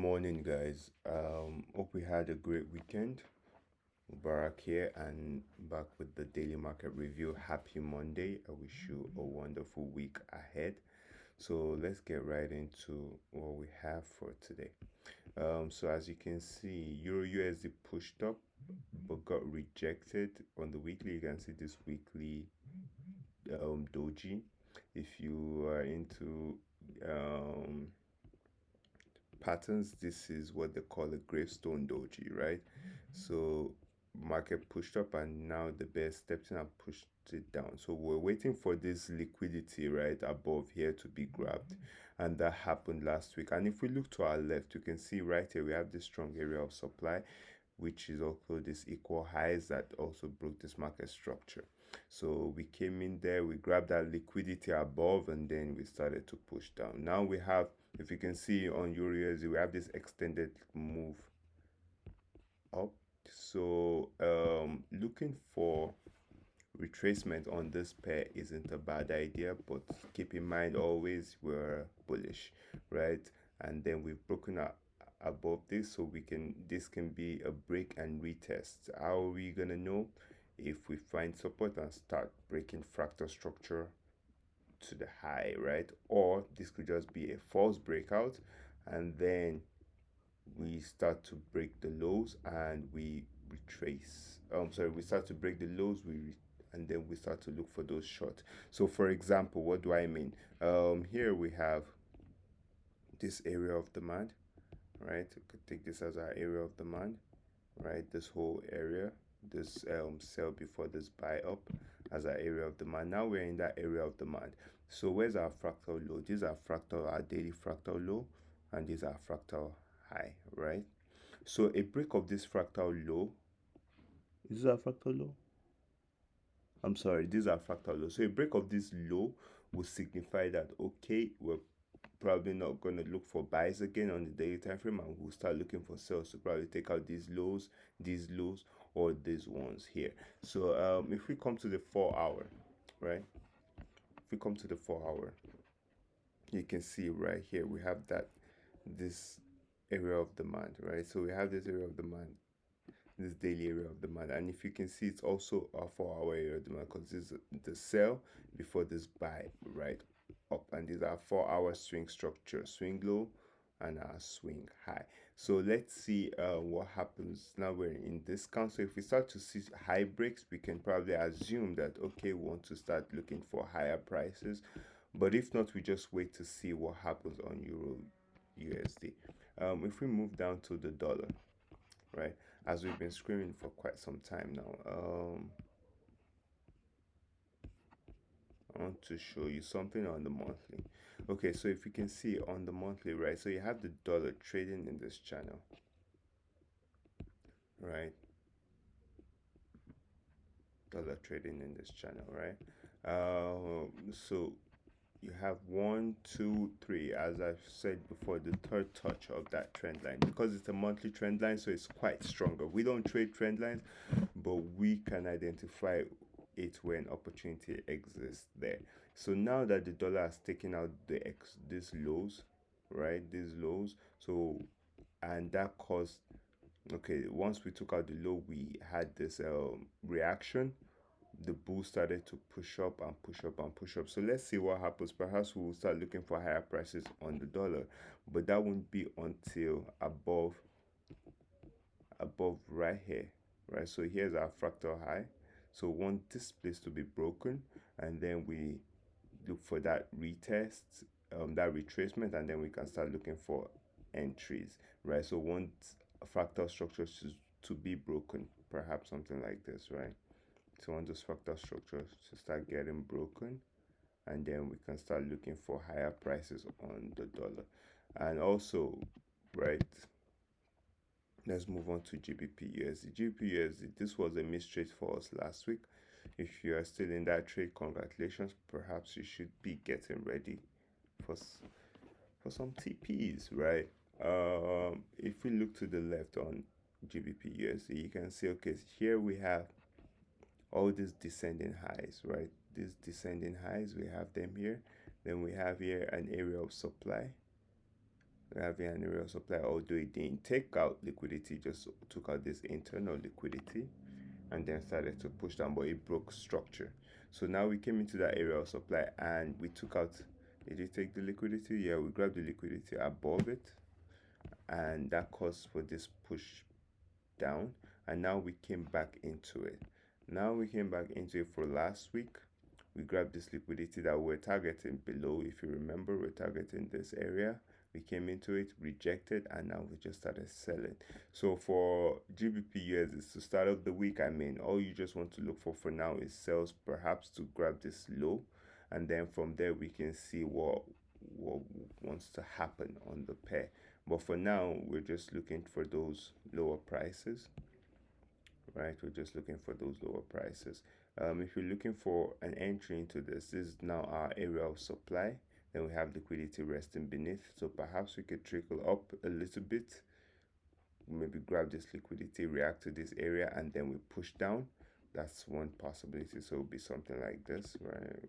morning, guys. Hope we had a great weekend. Mubarak here and back with the daily market review. Happy Monday. I wish you a wonderful week ahead. So let's get right into what we have for today. So as you can see, Euro USD pushed up but got rejected on the weekly. You can see this weekly doji. If you are into um, patterns, this is what they call a gravestone doji, right? So market pushed up and now the bear stepped in and pushed it down. So we're waiting for this liquidity right above here to be grabbed, and that happened last week. And if we look to our left, you can see right here we have this strong area of supply, which is also this equal highs that also broke this market structure. So we came in there, we grabbed that liquidity above, and then we started to push down. Now we have, if you can see on Euro, we have this extended move up. So looking for retracement on this pair isn't a bad idea, but keep in mind always we're bullish, right? And then we've broken up above this, so this can be a break and retest. How are we gonna know? If we find support and start breaking fractal structure to the high, right? Or this could just be a false breakout, and then we start to break the lows and we retrace. We start to break the lows, and then we start to look for those short. So for example, what do I mean? Here we have this area of demand, right? We could take this as our area of demand, right? This whole area, this sell before this buy up as our area of demand. Now we're in that area of demand. So where's our fractal low? These are our daily fractal low, and these are fractal high, right? So a break of this fractal low, is this our fractal low? I'm sorry, these are fractal low. So a break of this low will signify that, okay, we're probably not going to look for buys again on the daily time frame, and we'll start looking for sales to probably take out these lows, or these ones here. So if we come to the 4 hour, right? If we come to the 4 hour, you can see right here we have this area of demand, right? So we have this area of demand, this daily area of demand, and if you can see, it's also a 4 hour area of demand, because this is the sell before this buy right up, and these are 4 hour swing structure, swing low and a swing high. So let's see what happens. Now we're in discount, so if we start to see high breaks, we can probably assume that, okay, we want to start looking for higher prices. But if not, we just wait to see what happens on Euro USD. If we move down to the dollar, right, as we've been screaming for quite some time now, I want to show you something on the monthly. Okay, so if you can see on the monthly, right, so you have the dollar trading in this channel, right? Dollar trading in this channel, right? So you have 1, 2, 3, as I've said before, the third touch of that trend line, because it's a monthly trend line, so it's quite stronger. We don't trade trend lines, but we can identify it when opportunity exists there. So now that the dollar has taken out these lows, right, these lows, so, and that caused, okay, once we took out the low, we had this reaction. The bull started to push up and push up and push up. So let's see what happens. Perhaps we'll start looking for higher prices on the dollar, but that won't be until above right here, right? So here's our fractal high. So we want this place to be broken, and then we look for that retest, that retracement, and then we can start looking for entries, right? So want fractal structures to be broken, perhaps something like this, right? So want those fractal structures to start getting broken, and then we can start looking for higher prices on the dollar. And also, right, let's move on to GBP USD. GBP USD, this was a missed trade for us last week. If you are still in that trade, congratulations. Perhaps you should be getting ready for some TPs, right? If we look to the left on GBP USD, you can see, okay, here we have all these descending highs, right? These descending highs, we have them here. Then we have here an area of supply, We have here an area of supply, although it didn't take out liquidity, just took out this internal liquidity and then started to push down, but it broke structure. So now we came into that area of supply and we took out. Did you take the liquidity? Yeah, we grabbed the liquidity above it, and that caused for this push down. And now we came back into it. Now we came back into it for last week. We grabbed this liquidity that we're targeting below. If you remember, we're targeting this area. We came into it, rejected, and now we just started selling. So for GBP USD to start off the week, I mean, all you just want to look for now is sales, perhaps to grab this low, and then from there we can see what wants to happen on the pair. But for now, we're just looking for those lower prices, right? We're just looking for those lower prices. If you're looking for an entry into this is now our area of supply. Then we have liquidity resting beneath. So perhaps we could trickle up a little bit, maybe grab this liquidity, react to this area, and then we push down. That's one possibility. So it'll be something like this, right?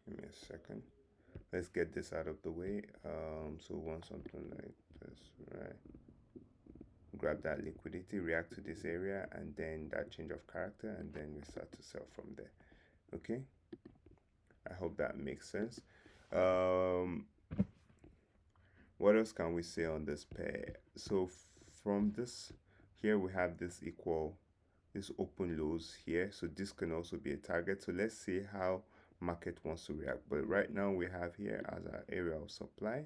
Give me a second. Let's get this out of the way. So we want something like this, right? Grab that liquidity, react to this area, and then that change of character, and then we start to sell from there. Okay, I hope that makes sense. um what else can we say on this pair? So from this here, we have this equal, this open lows here, so this can also be a target. So let's see how market wants to react. But right now we have here as our area of supply.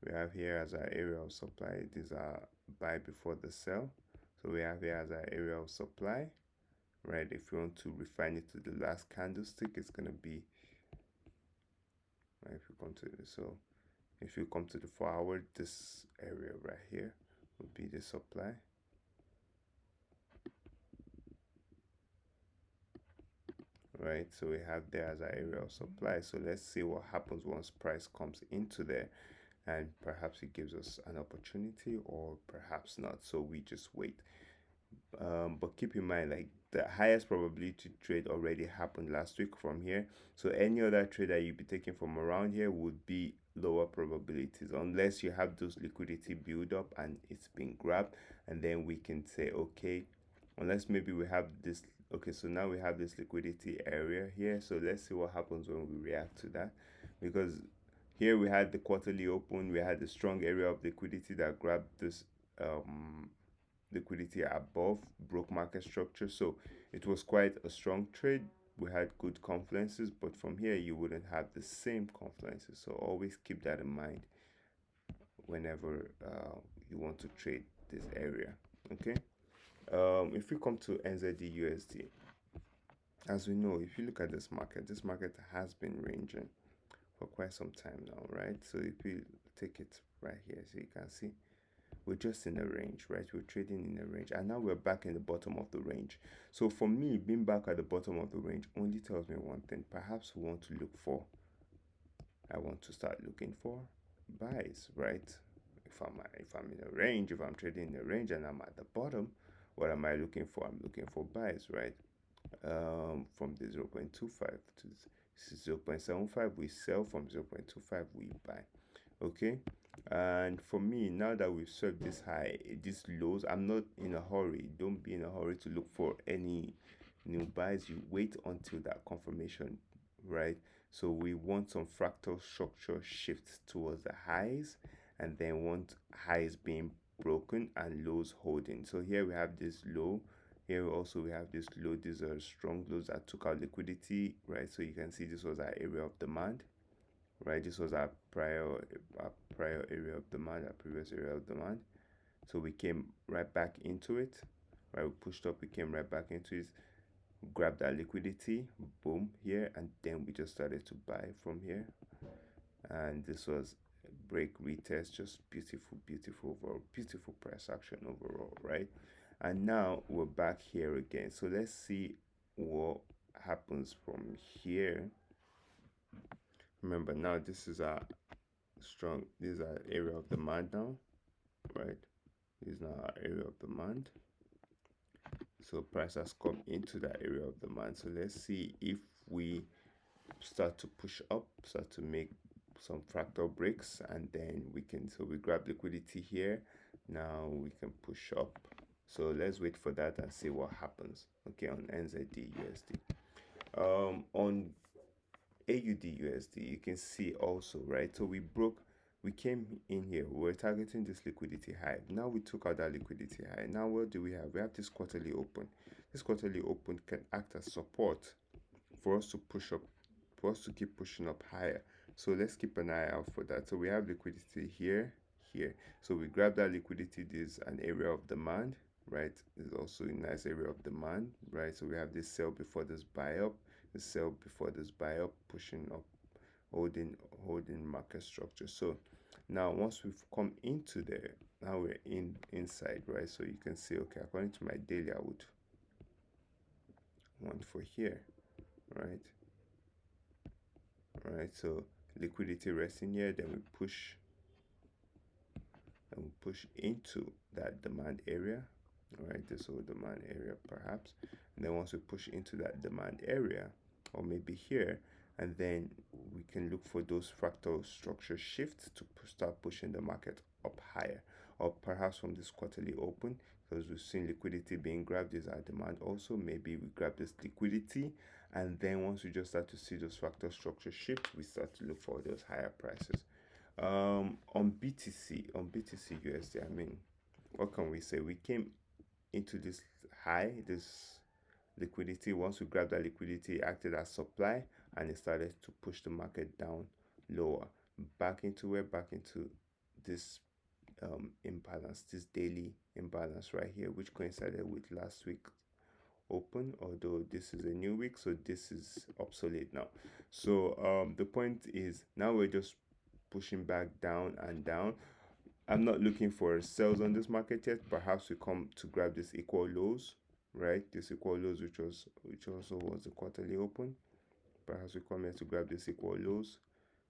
We have here as our area of supply. These are buy before the sell. So we have here as our area of supply, right? If you want to refine it to the last candlestick, it's going to be, right, if you come to this, so if you come to the 4 hour, this area right here would be the supply. Right, so we have there as our area of supply. So let's see what happens once price comes into there, and perhaps it gives us an opportunity or perhaps not, so we just wait. But keep in mind, like, the highest probability trade already happened last week from here, so any other trade that you'd be taking from around here would be lower probabilities, unless you have those liquidity build up and it's been grabbed, and then we can say, okay, unless maybe we have this. Okay, so now we have this liquidity area here, so let's see what happens when we react to that, because here we had the quarterly open, we had the strong area of liquidity that grabbed this liquidity above, broke market structure. So it was quite a strong trade. We had good confluences, but from here you wouldn't have the same confluences. So always keep that in mind whenever you want to trade this area. Okay. If we come to NZD USD, as we know, if you look at this market has been ranging for quite some time now, right? So if we take it right here, so you can see we're just in a range, right? We're trading in a range, and now we're back in the bottom of the range. So for me, being back at the bottom of the range only tells me one thing. Perhaps we want to look for, I want to start looking for buys, right? If I'm in a range, if I'm trading in a range and I'm at the bottom, what am I looking for? I'm looking for buys, right? From the 0.25 to 0.75, we sell. From 0.25, we buy. Okay, and for me, now that we've served this high, these lows, I'm not in a hurry. Don't be in a hurry to look for any new buys. You wait until that confirmation, right? So we want some fractal structure shifts towards the highs, and then want highs being broken and lows holding. So here we have this low. Here also we have this low. These are strong lows that took out liquidity, right? So you can see this was our area of demand, right? This was our prior area of demand, our previous area of demand. So we came right back into it, right? We pushed up, we came right back into it, grabbed that liquidity, boom, here, and then we just started to buy from here. And this was break retest, just beautiful overall, beautiful price action overall, right? And now we're back here again. So let's see what happens from here. Remember, now this is our strong, this is our area of demand now, right? This is now our area of demand. So price has come into that area of demand. So let's see if we start to push up, start to make some fractal breaks, and then we can, so we grab liquidity here. Now we can push up. So let's wait for that and see what happens. Okay, on NZD USD. On AUD USD, you can see also, right? So we came in here, we were targeting this liquidity high. Now we took out that liquidity high. Now what do we have? We have this quarterly open. This quarterly open can act as support for us to push up, for us to keep pushing up higher. So let's keep an eye out for that. So we have liquidity here, here. So we grab that liquidity. This is an area of demand, right? It's also a nice area of demand, right? So we have this sell before this buy up, the sell before this buy up, pushing up, holding market structure. So now once we've come into there, now we're inside, right? So you can see, okay, according to my daily, I would want for here, right? Right, so liquidity resting here, then we push into that demand area, right? This whole demand area perhaps, and then once we push into that demand area, or maybe here, and then we can look for those fractal structure shifts to start pushing the market up higher, or perhaps from this quarterly open, because we've seen liquidity being grabbed is our demand. Also maybe we grab this liquidity, and then once we just start to see those fractal structure shift, we start to look for those higher prices. On BTC USD, I mean, what can we say? We came into this high, this liquidity. Once we grabbed that liquidity, it acted as supply, and it started to push the market down lower, back into where, back into this imbalance, this daily imbalance right here, which coincided with last week open, although this is a new week, so this is obsolete now. So the point is, now we're just pushing back down and down. I'm not looking for sales on this market yet. Perhaps we come to grab this equal lows, right? This equal lows, which also was the quarterly open. Perhaps we come here to grab this equal lows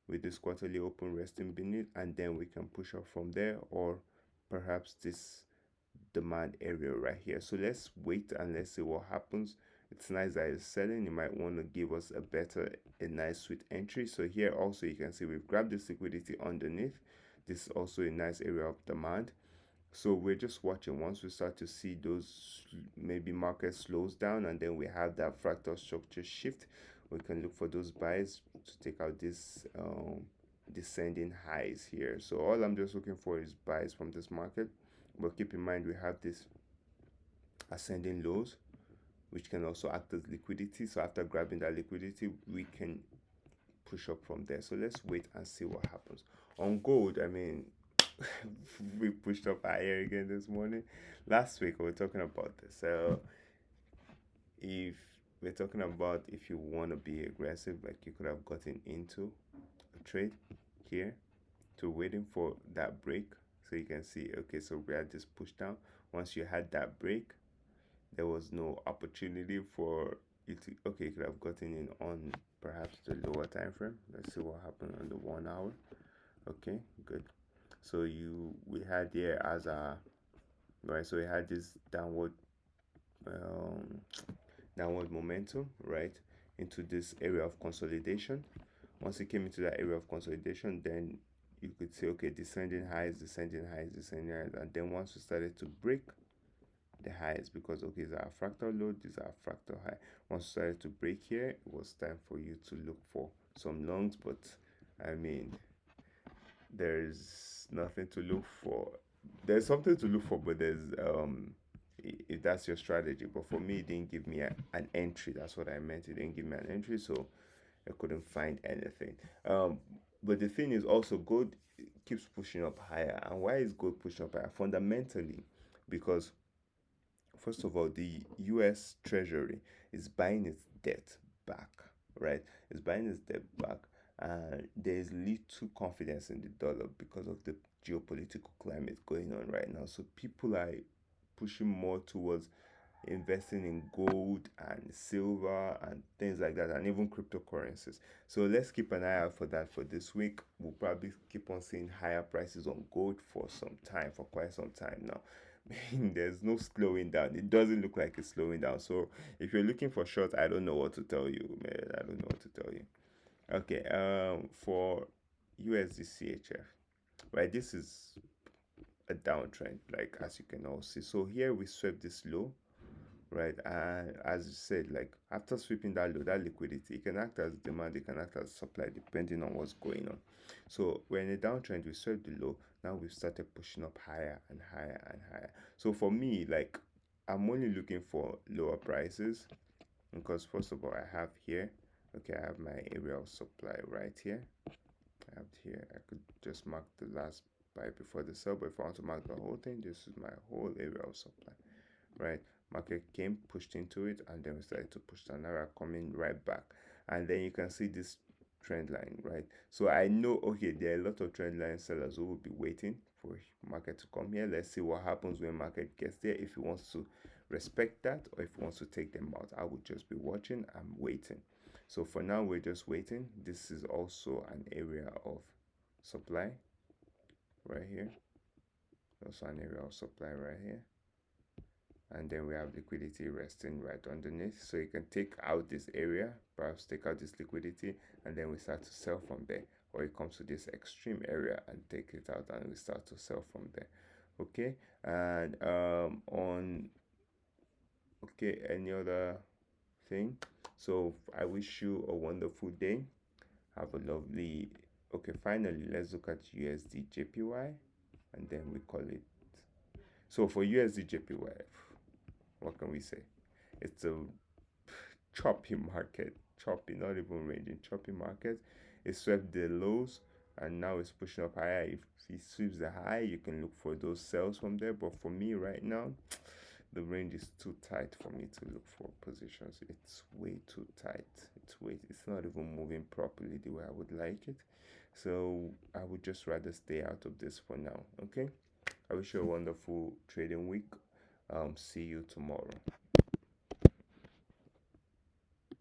with this quarterly open resting beneath, and then we can push up from there, or perhaps this demand area right here. So let's wait and let's see what happens. It's nice that it's selling. You might want to give us a nice sweet entry. So here also you can see we've grabbed this liquidity underneath. This is also a nice area of demand. So we're just watching. Once we start to see those, maybe market slows down and then we have that fractal structure shift, we can look for those buys to take out this descending highs here. So all I'm just looking for is buys from this market. But keep in mind we have this ascending lows, which can also act as liquidity. So after grabbing that liquidity, we can push up from there. So let's wait and see what happens. On gold, I mean, we pushed up higher again this morning. Last week we were talking about this. So if we're talking about, if you want to be aggressive, like you could have gotten into a trade here to waiting for that break. So you can see, okay, so we had this push down. Once you had that break, there was no opportunity for you to, okay, you could have gotten in on perhaps the lower time frame. Let's see what happened on the 1 hour. Okay, good. So we had there as a, right, so we had this um downward momentum, right, into this area of consolidation. Once it came into that area of consolidation, then you could say, okay, descending highs, descending highs, descending highs, and then once we started to break the highs, because okay, these are a fractal low, these are a fractal high. Once you started to break here, it was time for you to look for some longs, but I mean, there's nothing to look for. There's something to look for, but there's if that's your strategy. But for me, it didn't give me an entry. That's what I meant. It didn't give me an entry, so I couldn't find anything. But the thing is also, gold keeps pushing up higher. And why is gold pushing up higher? Fundamentally, because first of all, the US Treasury is buying its debt back, right? It's buying its debt back. There is little confidence in the dollar because of the geopolitical climate going on right now. So people are pushing more towards investing in gold and silver and things like that, and even cryptocurrencies. So let's keep an eye out for that for this week. We'll probably keep on seeing higher prices on gold for some time, for quite some time now. There's no slowing down. It doesn't look like it's slowing down. So if you're looking for short, I don't know what to tell you, man. I don't know what to tell you. Okay, for USD right? This is a downtrend, like as you can all see. So here we swept this low, right? And as you said, like after sweeping that low, that liquidity, it can act as demand, it can act as supply, depending on what's going on. So we're in a downtrend, we swept the low, now we've started pushing up higher and higher and higher. So for me, like I'm only looking for lower prices because first of all, I have here, okay, I have my area of supply right here. I have here, I could just mark the last buy before the sell, but if I want to mark the whole thing, this is my whole area of supply, right? Market came, pushed into it, and then we started to push down. Now we're coming right back, and then you can see this trend line, right? So I know, okay, there are a lot of trend line sellers who will be waiting for market to come here. Let's see what happens when market gets there. If he wants to respect that, or if he wants to take them out, I would just be watching and waiting. So for now, we're just waiting. This is also an area of supply right here. Also an area of supply right here, and then we have liquidity resting right underneath, so you can take out this area, perhaps take out this liquidity, and then we start to sell from there, or it comes to this extreme area and take it out and we start to sell from there. Okay, and on okay, any other thing? So I wish you a wonderful day. Have a lovely, okay, finally let's look at USD JPY, and then we call it. So for USD JPY, what can we say? It's a choppy market, choppy, not even ranging, choppy market. It swept the lows and now it's pushing up higher. If it sweeps the high, you can look for those sells from there. But for me right now, the range is too tight for me to look for positions. It's way too tight. It's not even moving properly the way I would like it. So I would just rather stay out of this for now. Okay. I wish you a wonderful trading week. See you tomorrow.